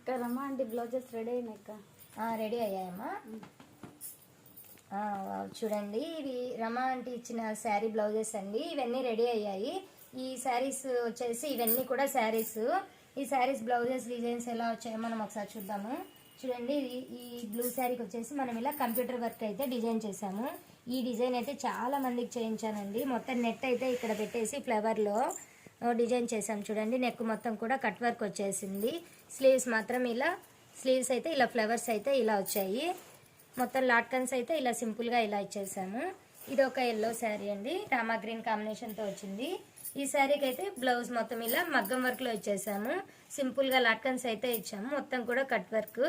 అక్క రమా aunty blouses ready అయినాక ready అయ్యాయమ్మా. చూడండి, ఇవి రమా ఆంటీ ఇచ్చిన శారీ బ్లౌజెస్ అండి. ఇవన్నీ రెడీ అయ్యాయి. ఈ శారీస్ వచ్చేసి ఇవన్నీ కూడా శారీస్. ఈ శారీస్ బ్లౌజెస్ డిజైన్స్ ఎలా వచ్చాయో మనం ఒకసారి చూద్దాము. చూడండి, ఈ బ్లూ శారీకి వచ్చేసి మనం ఇలా కంప్యూటర్ వర్క్ అయితే డిజైన్ చేసాము. ఈ డిజైన్ అయితే చాలా మందికి చేయించానండి. మొత్తం నెట్ అయితే ఇక్కడ పెట్టేసి ఫ్లవర్లో డిజైన్ చేసాం. చూడండి, నెక్ మొత్తం కూడా కట్ వర్క్ వచ్చేసింది. స్లీవ్స్ మాత్రం ఇలా, స్లీవ్స్ అయితే ఇలా ఫ్లవర్స్ అయితే ఇలా వచ్చాయి. మొత్తం లాట్కన్స్ అయితే ఇలా సింపుల్గా ఇలా ఇచ్చేసాము. ఇది ఒక ఎల్లో శారీ అండి, రామా గ్రీన్ కాంబినేషన్తో వచ్చింది. ఈ శారీకి అయితే బ్లౌజ్ మొత్తం ఇలా మగ్గం వర్క్లో ఇచ్చేసాము. సింపుల్గా లాట్కన్స్ అయితే ఇచ్చాము. మొత్తం కూడా కట్ వర్క్,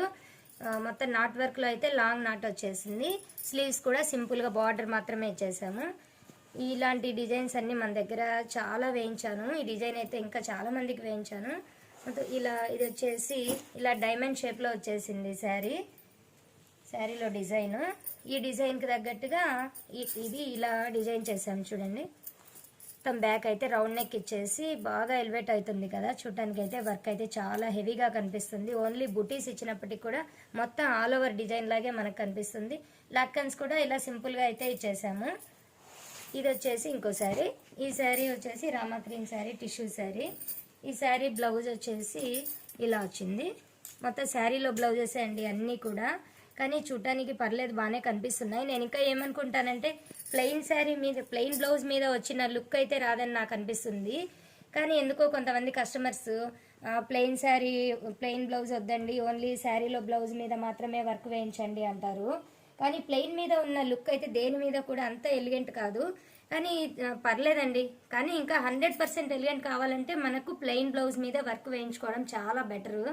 మొత్తం నాట్ వర్క్లో అయితే లాంగ్ నాట్ వచ్చేసింది. స్లీవ్స్ కూడా సింపుల్గా బార్డర్ మాత్రమే ఇచ్చేసాము. ఇలాంటి డిజైన్స్ అన్నీ మన దగ్గర చాలా వేయించాను. ఈ డిజైన్ అయితే ఇంకా చాలా మందికి వేయించాను. ఇలా ఇది వచ్చేసి ఇలా డైమండ్ షేప్లో వచ్చేసింది శారీలో డిజైన్. ఈ డిజైన్కి తగ్గట్టుగా ఇది ఇలా డిజైన్ చేసాము. చూడండి, మొత్తం బ్యాక్ అయితే రౌండ్ నెక్ ఇచ్చేసి బాగా ఎలివేట్ అవుతుంది కదా, చూడటానికి అయితే వర్క్ అయితే చాలా హెవీగా కనిపిస్తుంది. ఓన్లీ బుటీస్ ఇచ్చినప్పటికీ కూడా మొత్తం ఆల్ ఓవర్ డిజైన్ లాగే మనకు కనిపిస్తుంది. లాక్కన్స్ కూడా ఇలా సింపుల్గా అయితే ఇచ్చేసాము. ఇది వచ్చేసి ఇంకో శారీ. ఈ శారీ వచ్చేసి రామా గ్రీన్ శారీ, టిష్యూ శారీ. ఈ శారీ బ్లౌజ్ వచ్చేసి ఇలా వచ్చింది. మొత్తం శారీలో బ్లౌజెస్ అండి అన్నీ కూడా, కానీ చూడటానికి పర్లేదు, బాగానే కనిపిస్తున్నాయి. నేను ఇంకా ఏమనుకుంటానంటే ప్లెయిన్ శారీ మీద, ప్లెయిన్ బ్లౌజ్ మీద వచ్చిన లుక్ అయితే రాదని నాకు అనిపిస్తుంది. కానీ ఎందుకో కొంతమంది customers plain sari, plain blouse వద్దండి, ఓన్లీ శారీలో బ్లౌజ్ మీద మాత్రమే వర్క్ వేయించండి అంటారు. కానీ ప్లెయిన్ మీద ఉన్న లుక్ అయితే దేని మీద కూడా అంత ఎలిగెంట్ కాదు, కానీ పర్లేదండి. కానీ ఇంకా 100% ఎలిగెంట్ కావాలంటే మనకు ప్లెయిన్ బ్లౌజ్ మీద వర్క్ వేయించుకోవడం చాలా బెటరు.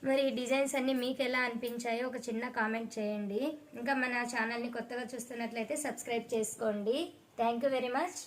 మరి ఈ డిజైన్స్ అన్నీ మీకు ఎలా అనిపించాయో ఒక చిన్న కామెంట్ చేయండి. ఇంకా మన ఛానల్ని కొత్తగా చూస్తున్నట్లయితే సబ్స్క్రైబ్ చేసుకోండి. Thank you very much.